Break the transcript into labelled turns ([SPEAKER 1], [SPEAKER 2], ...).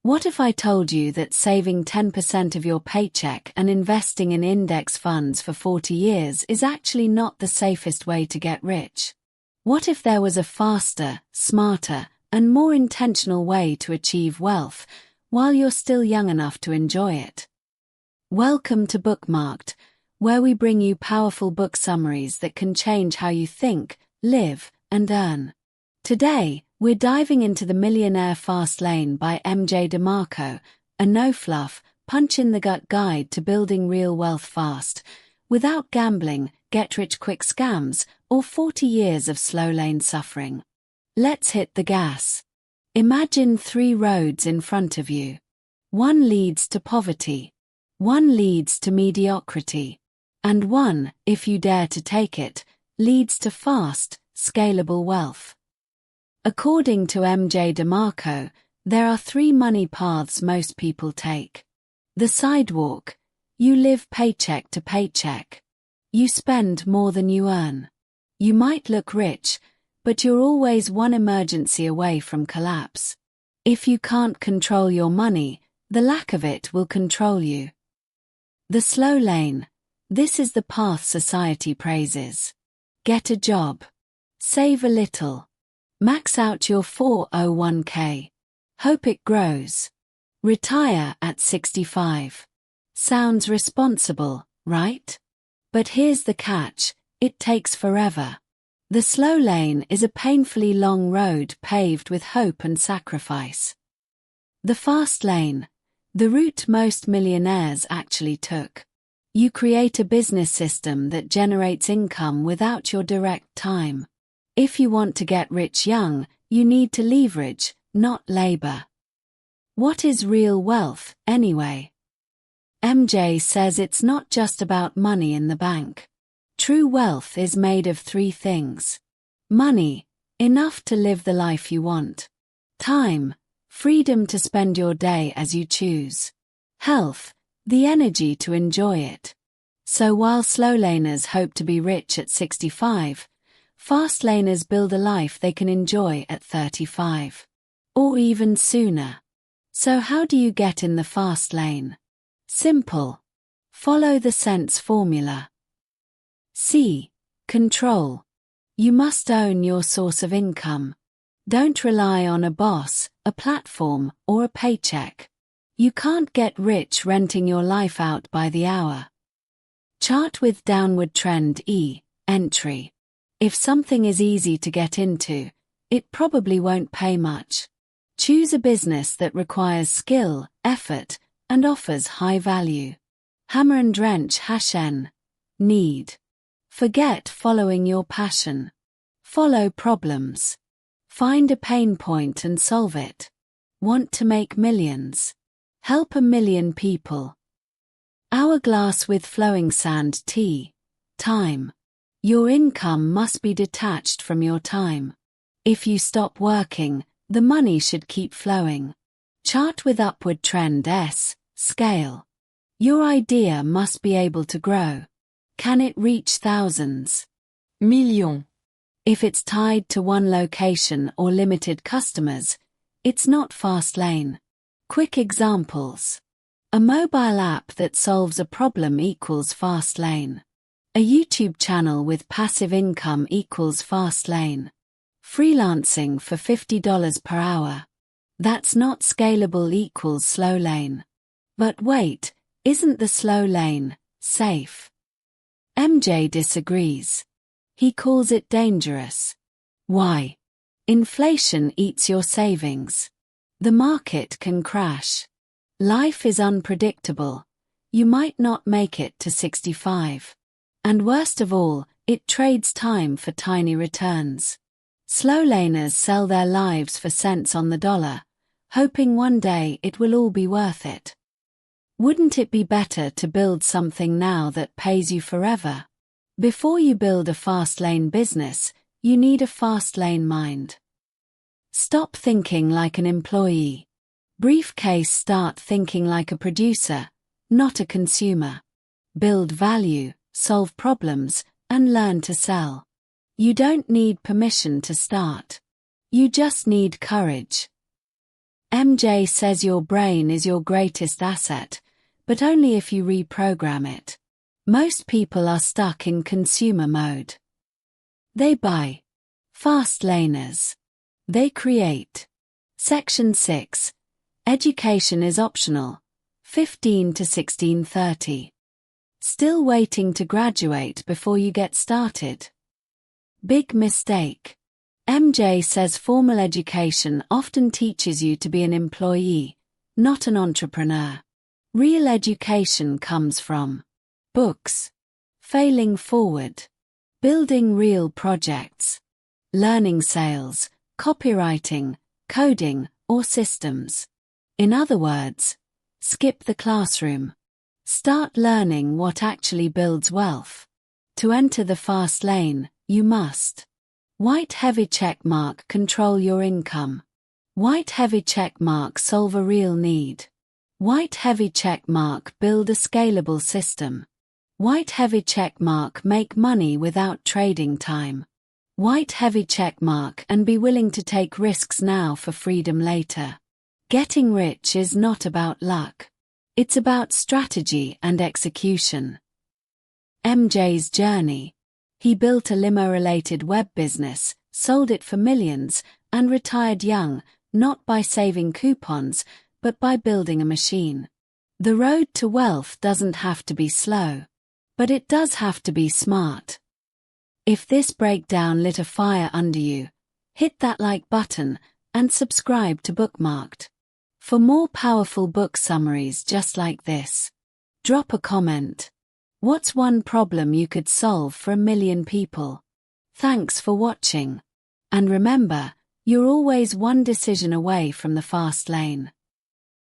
[SPEAKER 1] What if I told you that saving 10% of your paycheck and investing in index funds for 40 years is actually not the safest way to get rich? What if there was a faster, smarter, and more intentional way to achieve wealth while you're still young enough to enjoy it? Welcome to Bookmarked, where we bring you powerful book summaries that can change how you think, live, and earn. Today, we're diving into the Millionaire Fastlane by DeMarco, a no-fluff, punch-in-the-gut guide to building real wealth fast, without gambling, get-rich-quick scams, or 40 years of slow lane suffering. Let's hit the gas. Imagine 3 roads in front of you. One leads to poverty. One leads to mediocrity. And one, if you dare to take it, leads to fast, scalable wealth. According to DeMarco, there are 3 money paths most people take. The sidewalk. You live paycheck to paycheck. You spend more than you earn. You might look rich, but you're always one emergency away from collapse. If you can't control your money, the lack of it will control you. The slow lane. This is the path society praises. Get a job. Save a little. Max out your 401k. Hope it grows. Retire at 65. Sounds responsible, right? But here's the catch, it takes forever. The slow lane is a painfully long road paved with hope and sacrifice. The fast lane, the route most millionaires actually took. You create a business system that generates income without your direct time. If you want to get rich young, you need to leverage, not labor. What is real wealth, anyway? MJ says it's not just about money in the bank. True wealth is made of 3 things. Money, enough to live the life you want. Time, freedom to spend your day as you choose. Health, the energy to enjoy it. So while slow laners hope to be rich at 65, fast laners build a life they can enjoy at 35. Or even sooner. So how do you get in the fast lane? Simple. Follow the sense formula. C. Control. You must own your source of income. Don't rely on a boss, a platform, or a paycheck. You can't get rich renting your life out by the hour. Chart with downward trend E. Entry. If something is easy to get into, it probably won't pay much. Choose a business that requires skill, effort, and offers high value. Hammer and wrench #N. Need. Forget following your passion. Follow problems. Find a pain point and solve it. Want to make millions? Help 1 million people. Hourglass with flowing sand T. Time. Your income must be detached from your time. If you stop working, the money should keep flowing. Chart with upward trend S. Scale. Your idea must be able to grow. Can it reach thousands? Millions. If it's tied to one location or limited customers, it's not fast lane. Quick examples. A mobile app that solves a problem equals fast lane. A YouTube channel with passive income equals fast lane. Freelancing for $50 per hour. That's not scalable equals slow lane. But wait, isn't the slow lane safe? MJ disagrees. He calls it dangerous. Why? Inflation eats your savings. The market can crash. Life is unpredictable. You might not make it to 65. And worst of all, it trades time for tiny returns. Slow laners sell their lives for cents on the dollar, hoping one day it will all be worth it. Wouldn't it be better to build something now that pays you forever? Before you build a fast lane business, you need a fast lane mind. Stop thinking like an employee. Briefcase, start thinking like a producer, not a consumer. Build value, solve problems, and learn to sell. You don't need permission to start. You just need courage. MJ says your brain is your greatest asset, but only if you reprogram it. Most people are stuck in consumer mode. They buy. Fastlaners. They create. Section 6. Education is optional. 15 to 1630. Still waiting to graduate before you get started? Big mistake. MJ says formal education often teaches you to be an employee, not an entrepreneur. Real education comes from books, failing forward, building real projects, learning sales, copywriting, coding, or systems. In other words, skip the classroom. Start learning what actually builds wealth. To enter the fast lane, you must. White heavy check mark control your income. White heavy check mark solve a real need. White heavy check mark build a scalable system. White heavy check mark make money without trading time. White heavy check mark and be willing to take risks now for freedom later. Getting rich is not about luck. It's about strategy and execution. MJ's journey. He built a limo-related web business, sold it for millions, and retired young, not by saving coupons, but by building a machine. The road to wealth doesn't have to be slow, but it does have to be smart. If this breakdown lit a fire under you, hit that like button and subscribe to Bookmarked. For more powerful book summaries just like this, drop a comment. What's one problem you could solve for 1 million people? Thanks for watching. And remember, you're always one decision away from the fast lane.